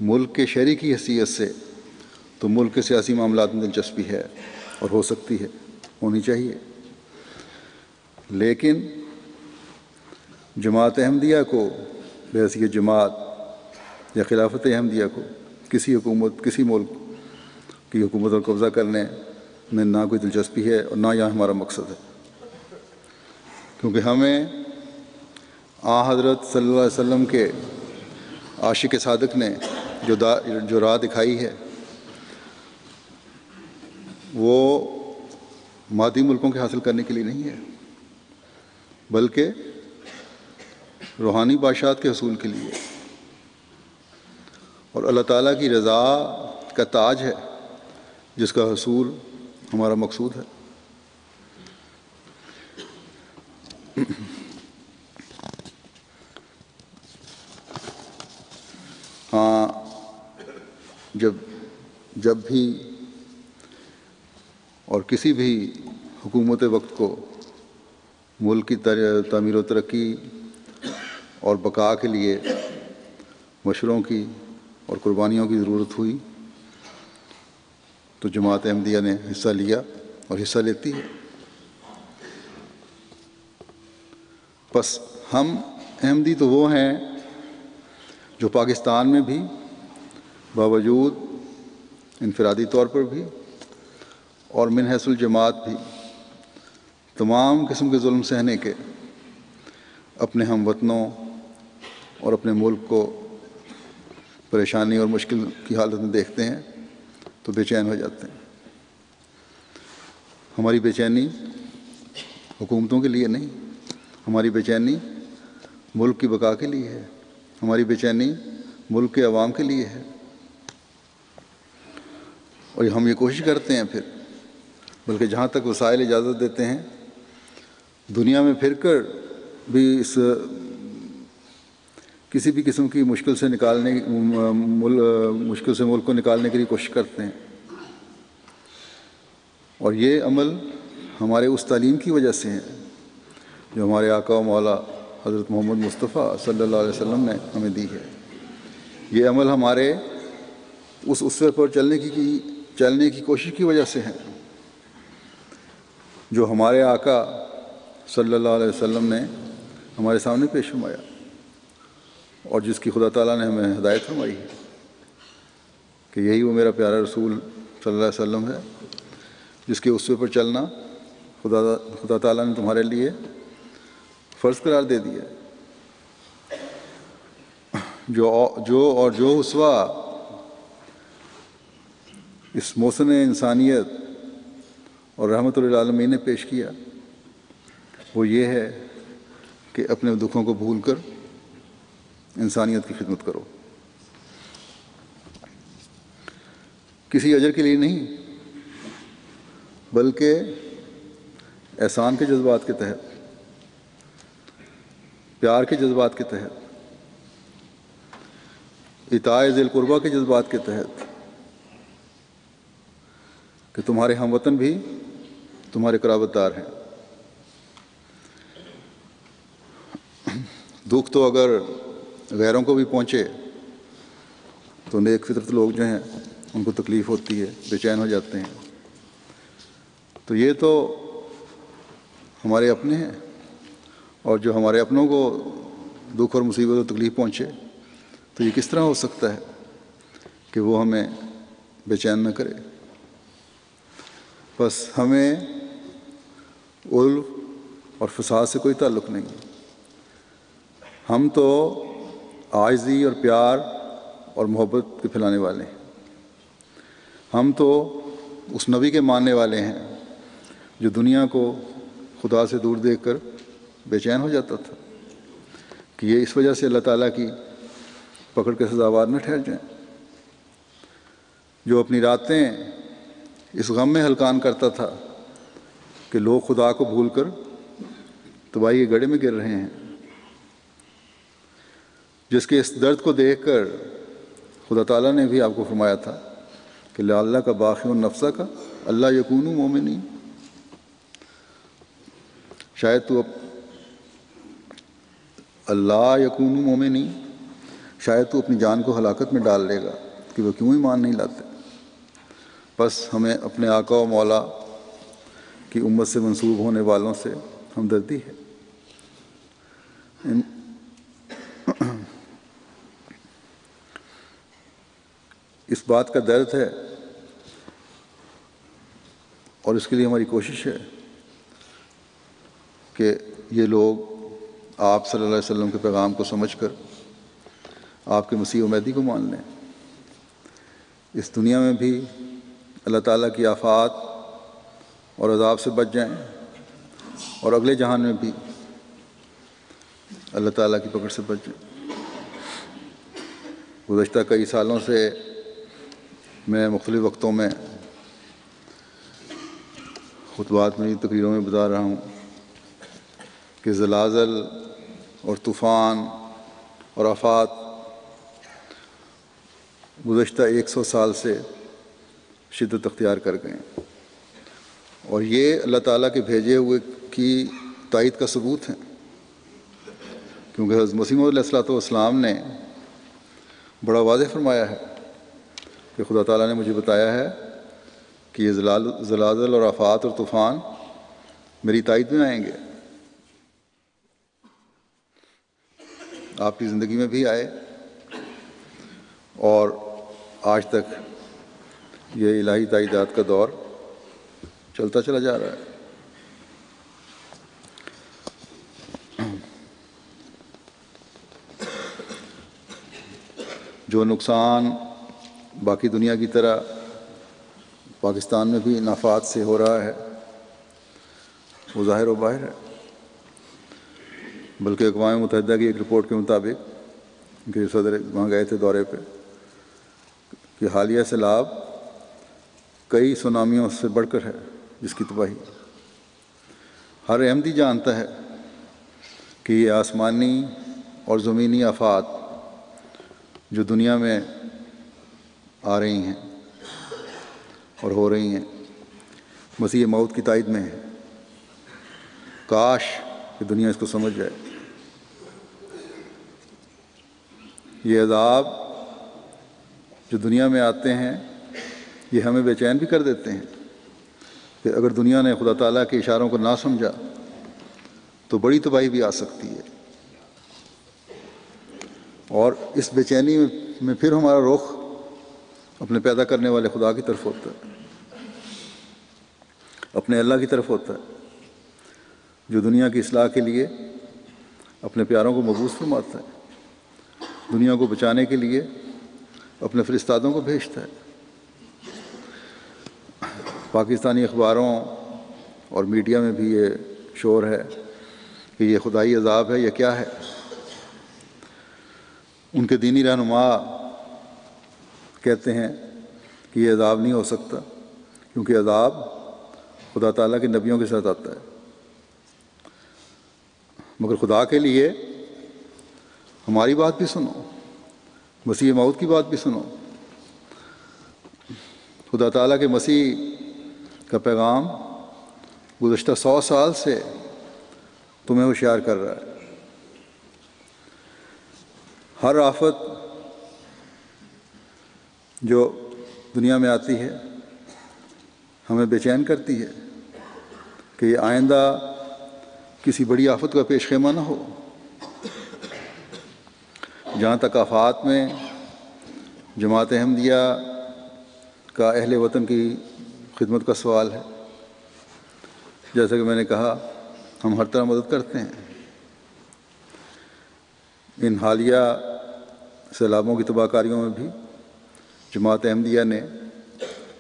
ملک کے شہری کی حیثیت سے تو ملک کے سیاسی معاملات میں دلچسپی ہے اور ہو سکتی ہے، ہونی چاہیے، لیکن جماعت احمدیہ کو بحیثیت جماعت یا خلافت احمدیہ کو کسی ملک کی حکومت اور قبضہ کرنے میں نہ کوئی دلچسپی ہے اور نہ یہاں ہمارا مقصد ہے، کیونکہ ہمیں حضرت صلی اللہ علیہ وسلم کے عاشق صادق نے جو راہ دکھائی ہے وہ مادی ملکوں کے حاصل کرنے کے لیے نہیں ہے، بلکہ روحانی بادشاہت کے حصول کے لیے، اور اللہ تعالیٰ کی رضا کا تاج ہے جس کا حصول ہمارا مقصود ہے۔ ہاں، جب بھی اور کسی بھی حکومت وقت کو ملک کی تعمیر و ترقی اور بقا کے لیے مشوروں کی اور قربانیوں کی ضرورت ہوئی تو جماعت احمدیہ نے حصہ لیا اور حصہ لیتی ہے۔ بس ہم احمدی تو وہ ہیں جو پاکستان میں بھی باوجود انفرادی طور پر بھی اور من حیث الجماعت بھی تمام قسم کے ظلم سہنے کے اپنے ہم وطنوں اور اپنے ملک کو پریشانی اور مشکل کی حالت میں دیکھتے ہیں تو بے چین ہو جاتے ہیں۔ ہماری بے چینی حکومتوں کے لیے نہیں، ہماری بے چینی ملک کی بقا کے لیے ہے، ہماری بے چینی ملک کے عوام کے لیے ہے، اور ہم یہ کوشش کرتے ہیں پھر، بلکہ جہاں تک وسائل اجازت دیتے ہیں دنیا میں پھر کر بھی کسی بھی قسم کی مشکل سے ملک کو نکالنے کے لیے کوشش کرتے ہیں، اور یہ عمل ہمارے اس تعلیم کی وجہ سے ہے جو ہمارے آقا و مولا حضرت محمد مصطفیٰ صلی اللہ علیہ وسلم نے ہمیں دی ہے۔ یہ عمل ہمارے اس اسوے پر چلنے کی کوشش کی وجہ سے ہے جو ہمارے آقا صلی اللہ علیہ وسلم نے ہمارے سامنے پیش فرمایا اور جس کی خدا تعالیٰ نے ہمیں ہدایت فرمائی ہے کہ یہی وہ میرا پیارا رسول صلی اللہ علیہ وسلم ہے جس کے اسوے پر چلنا خدا تعالیٰ نے تمہارے لیے فرض قرار دے دیا۔ جو اسوہ اس محسن انسانیت اور رحمت للعالمین نے پیش کیا وہ یہ ہے کہ اپنے دکھوں کو بھول کر انسانیت کی خدمت کرو، کسی اجر کے لیے نہیں بلکہ احسان کے جذبات کے تحت، پیار کے جذبات کے تحت، اطاعت ذی القربہ کے جذبات کے تحت، کہ تمہارے ہم وطن بھی تمہارے قرابت دار ہیں۔ دکھ تو اگر غیروں کو بھی پہنچے تو نیک فطرت لوگ جو ہیں ان کو تکلیف ہوتی ہے، بے چین ہو جاتے ہیں، تو یہ تو ہمارے اپنے ہیں، اور جو ہمارے اپنوں کو دکھ اور مصیبت اور تکلیف پہنچے تو یہ کس طرح ہو سکتا ہے کہ وہ ہمیں بے چین نہ کرے۔ بس ہمیں الف اور فساد سے کوئی تعلق نہیں، ہم تو عاجزی اور پیار اور محبت کے پھیلانے والے ہیں، ہم تو اس نبی کے ماننے والے ہیں جو دنیا کو خدا سے دور دیکھ کر بے چین ہو جاتا تھا کہ یہ اس وجہ سے اللہ تعالیٰ کی پکڑ کے سزاوار نہ ٹھہر جائیں، جو اپنی راتیں اس غم میں ہلکان کرتا تھا کہ لوگ خدا کو بھول کر تباہی کے گڑھے میں گر رہے ہیں، جس کے اس درد کو دیکھ کر خدا تعالیٰ نے بھی آپ کو فرمایا تھا کہ لعلک کا باخع نفسک اللہ یکونوا مومنین، شاید تو اللہ یکونوا مومنین، شاید تو اپنی جان کو ہلاکت میں ڈال لے گا کہ وہ کیوں ایمان نہیں لاتے۔ بس ہمیں اپنے آقا و مولا کی امت سے منسوب ہونے والوں سے ہمدردی ہے۔ اس بات کا درد ہے اور اس کے لیے ہماری کوشش ہے کہ یہ لوگ آپ صلی اللہ علیہ وسلم کے پیغام کو سمجھ کر آپ کے مسیح و مہدی کو مان لیں، اس دنیا میں بھی اللہ تعالیٰ کی آفات اور عذاب سے بچ جائیں، اور اگلے جہان میں بھی اللہ تعالیٰ کی پکڑ سے بچ جائیں۔ گزشتہ کئی سالوں سے میں مختلف وقتوں میں خطبات میں، تقریروں میں بتا رہا ہوں کہ زلازل اور طوفان اور آفات گزشتہ 100 سال سے شدت اختیار کر گئے ہیں، اور یہ اللہ تعالیٰ کے بھیجے ہوئے کی تائید کا ثبوت ہے، کیونکہ حضرت مسیح موعود علیہ الصلوۃ والسلام نے بڑا واضح فرمایا ہے کہ خدا تعالیٰ نے مجھے بتایا ہے کہ یہ زلازل اور آفات اور طوفان میری تائید میں آئیں گے۔ آپ کی زندگی میں بھی آئے، اور آج تک یہ الہی تائیدات کا دور چلتا چلا جا رہا ہے۔ جو نقصان باقی دنیا کی طرح پاکستان میں بھی نافات سے ہو رہا ہے وہ ظاہر و باہر ہے، بلکہ اقوام متحدہ کی ایک رپورٹ کے مطابق کہ صدر وہاں گئے تھے دورے پہ، کہ حالیہ سیلاب کئی سونامیوں سے بڑھ کر ہے جس کی تباہی ہر احمدی جانتا ہے کہ یہ آسمانی اور زمینی آفات جو دنیا میں آ رہی ہیں اور ہو رہی ہیں مسیح موت کی تائید میں ہے۔ کاش کہ دنیا اس کو سمجھ جائے۔ یہ عذاب جو دنیا میں آتے ہیں یہ ہمیں بے چین بھی کر دیتے ہیں کہ اگر دنیا نے خدا تعالیٰ کے اشاروں کو نہ سمجھا تو بڑی تباہی بھی آ سکتی ہے، اور اس بے چینی میں پھر ہمارا رخ اپنے پیدا کرنے والے خدا کی طرف ہوتا ہے، اپنے اللہ کی طرف ہوتا ہے جو دنیا کی اصلاح کے لیے اپنے پیاروں کو مبعوث فرماتا ہے، دنیا کو بچانے کے لیے اپنے فرستادوں کو بھیجتا ہے۔ پاکستانی اخباروں اور میڈیا میں بھی یہ شور ہے کہ یہ خدائی عذاب ہے، یہ کیا ہے؟ ان کے دینی رہنما کہتے ہیں کہ یہ عذاب نہیں ہو سکتا، کیونکہ عذاب خدا تعالیٰ کے نبیوں کے ساتھ آتا ہے، مگر خدا کے لیے ہماری بات بھی سنو، مسیح موعود کی بات بھی سنو۔ خدا تعالیٰ کے مسیح کا پیغام گزشتہ 100 سال سے تمہیں ہوشیار کر رہا ہے۔ ہر آفت جو دنیا میں آتی ہے ہمیں بے چین کرتی ہے کہ یہ آئندہ کسی بڑی آفت کا پیش خیمہ نہ ہو۔ جہاں تک آفات میں جماعت احمدیہ کا اہل وطن کی خدمت کا سوال ہے، جیسا کہ میں نے کہا ہم ہر طرح مدد کرتے ہیں۔ ان حالیہ سیلابوں کی تباہ کاریوں میں بھی جماعت احمدیہ نے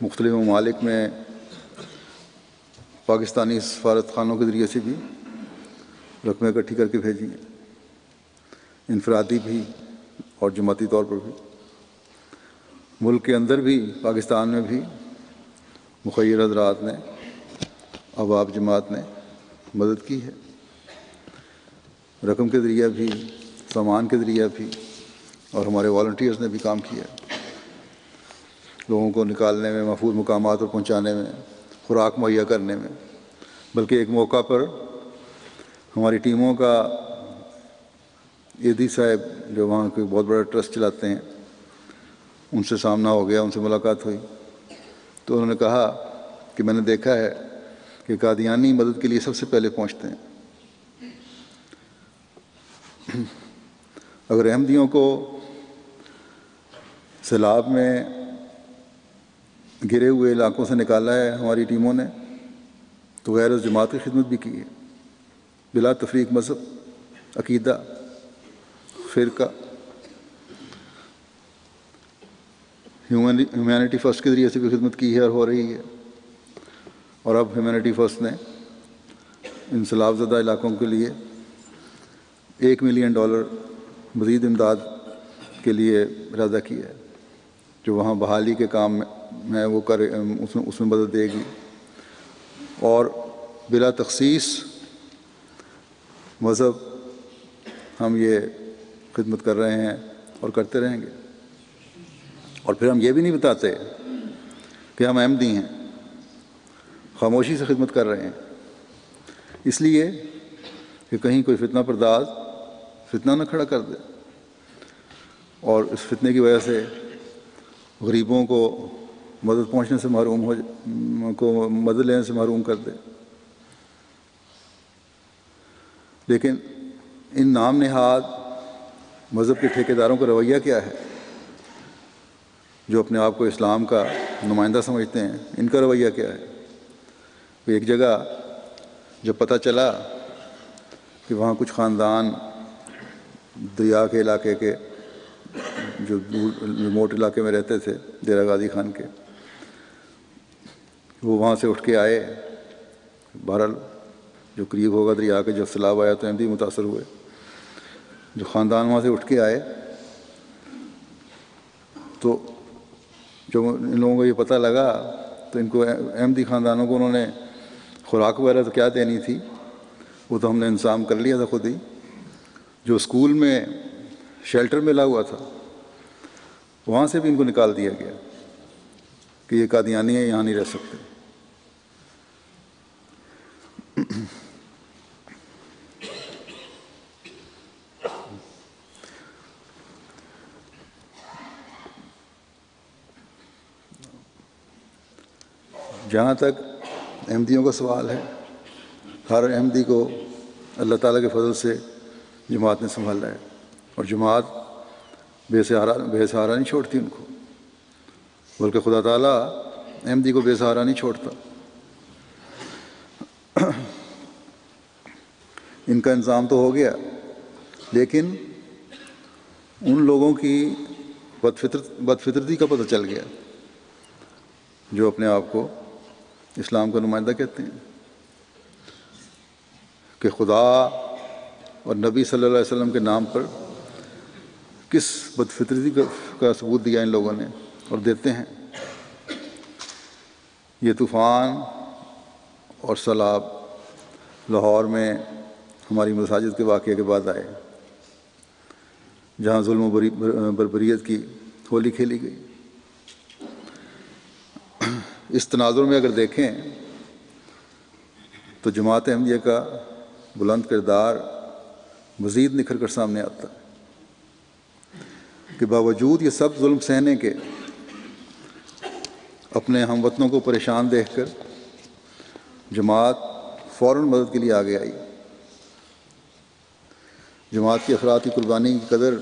مختلف ممالک میں پاکستانی سفارت خانوں کے ذریعے سے بھی رقمیں اکٹھی کر کے بھیجی ہیں، انفرادی بھی اور جماعتی طور پر بھی۔ ملک کے اندر بھی پاکستان میں بھی مخیر حضرات نے، احباب جماعت نے مدد کی ہے، رقم کے ذریعہ بھی، سامان کے ذریعہ بھی، اور ہمارے والنٹیئرز نے بھی کام کیا لوگوں کو نکالنے میں، محفوظ مقامات پر پہنچانے میں، خوراک مہیا کرنے میں۔ بلکہ ایک موقع پر ہماری ٹیموں کا ایدی صاحب جو وہاں کوئی بہت بڑا ٹرسٹ چلاتے ہیں، ان سے سامنا ہو گیا، ان سے ملاقات ہوئی، تو انہوں نے کہا کہ میں نے دیکھا ہے کہ قادیانی مدد کے لیے سب سے پہلے پہنچتے ہیں۔ اگر احمدیوں کو سیلاب میں گرے ہوئے علاقوں سے نکالا ہے ہماری ٹیموں نے، تو غیر از جماعت کی خدمت بھی کی ہے، بلا تفریق مذہب، عقیدہ، فرقہ، ہیومینٹی فرسٹ کے ذریعے سے بھی خدمت کی ہے اور ہو رہی ہے۔ اور اب ہیومینٹی فرسٹ نے ان سیلاب زدہ علاقوں کے لیے $1 ملین مزید امداد کے لیے ارادہ کیا ہے، جو وہاں بحالی کے کام میں وہ اس میں مدد دے گی، اور بلا تخصیص مذہب ہم یہ خدمت کر رہے ہیں اور کرتے رہیں گے۔ اور پھر ہم یہ بھی نہیں بتاتے کہ ہم احمدی ہیں، خاموشی سے خدمت کر رہے ہیں، اس لیے کہ کہیں کوئی فتنہ پرداز فتنہ نہ کھڑا کر دے اور اس فتنے کی وجہ سے غریبوں کو مدد پہنچنے سے مدد لینے سے محروم کر دے۔ لیکن ان نام نہاد مذہب کے ٹھیکیداروں کا رویہ کیا ہے، جو اپنے آپ کو اسلام کا نمائندہ سمجھتے ہیں؟ ان کا رویہ کیا ہے؟ ایک جگہ جب پتہ چلا کہ وہاں کچھ خاندان دریا کے علاقے کے جو ریموٹ علاقے میں رہتے تھے، ڈیرہ غازی خان کے، وہ وہاں سے اٹھ کے آئے، بہرحال جو قریب ہوگا دریا کے، جب سیلاب آیا تو احمدی متاثر ہوئے، جو خاندان وہاں سے اٹھ کے آئے، تو جب ان لوگوں کو یہ پتہ لگا تو ان کو احمدی خاندانوں کو انہوں نے خوراک وغیرہ تو کیا دینی تھی، وہ تو ہم نے انتظام کر لیا تھا خود ہی۔ جو اسکول میں شیلٹر ملا ہوا تھا، وہاں سے بھی ان کو نکال دیا گیا کہ یہ قادیانی ہیں، یہاں نہیں رہ سکتے۔ جہاں تک احمدیوں کا سوال ہے، ہر احمدی کو اللہ تعالیٰ کے فضل سے جماعت نے سنبھالا ہے، اور جماعت بے سہارا نہیں چھوڑتی ان کو، بلکہ خدا تعالیٰ احمدی کو بے سہارا نہیں چھوڑتا۔ ان کا انتظام تو ہو گیا، لیکن ان لوگوں کی بدفطرتی کا پتہ چل گیا جو اپنے آپ کو اسلام کا نمائندہ کہتے ہیں، کہ خدا اور نبی صلی اللہ علیہ وسلم کے نام پر کس بدفطرتی کا ثبوت دیا ان لوگوں نے، اور دیتے ہیں۔ یہ طوفان اور سیلاب لاہور میں ہماری مساجد کے واقعے کے بعد آئے، جہاں ظلم و بربریت کی ہولی کھیلی گئی۔ اس تناظر میں اگر دیکھیں تو جماعت احمدیہ کا بلند کردار مزید نکھر کر سامنے آتا ہے کہ باوجود یہ سب ظلم سہنے کے، اپنے ہم وطنوں کو پریشان دیکھ کر جماعت فوراً مدد کے لیے آگے آئی۔ جماعت کے افراد کی قربانی کی قدر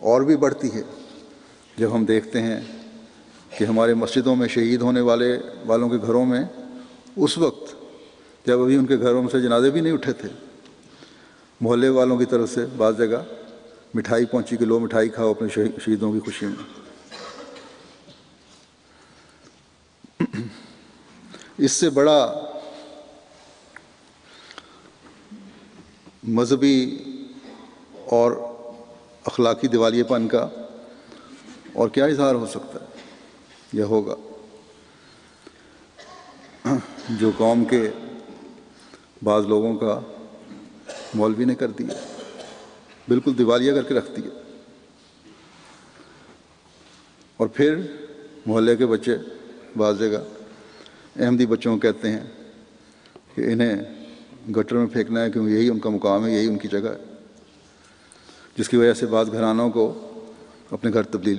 اور بھی بڑھتی ہے جب ہم دیکھتے ہیں کہ ہمارے مسجدوں میں شہید ہونے والوں کے گھروں میں اس وقت جب ابھی ان کے گھروں میں سے جنازے بھی نہیں اٹھے تھے، محلے والوں کی طرف سے بعض جگہ مٹھائی پہنچی کہ لو مٹھائی کھاؤ اپنے شہیدوں کی خوشی میں۔ اس سے بڑا مذہبی اور اخلاقی دیوالیے پن کا اور کیا اظہار ہو سکتا ہے؟ یہ ہوگا جو قوم کے بعض لوگوں کا مولوی نے کر دیا، بالکل دیوالیہ کر کے رکھ دیا، اور پھر محلے کے بچے بعض جگہ احمدی بچوں کو کہتے ہیں کہ انہیں گٹر میں پھینکنا ہے کیونکہ یہی ان کا مقام ہے، یہی ان کی جگہ ہے۔ جس کی وجہ سے بعض گھرانوں کو اپنے گھر تبدیل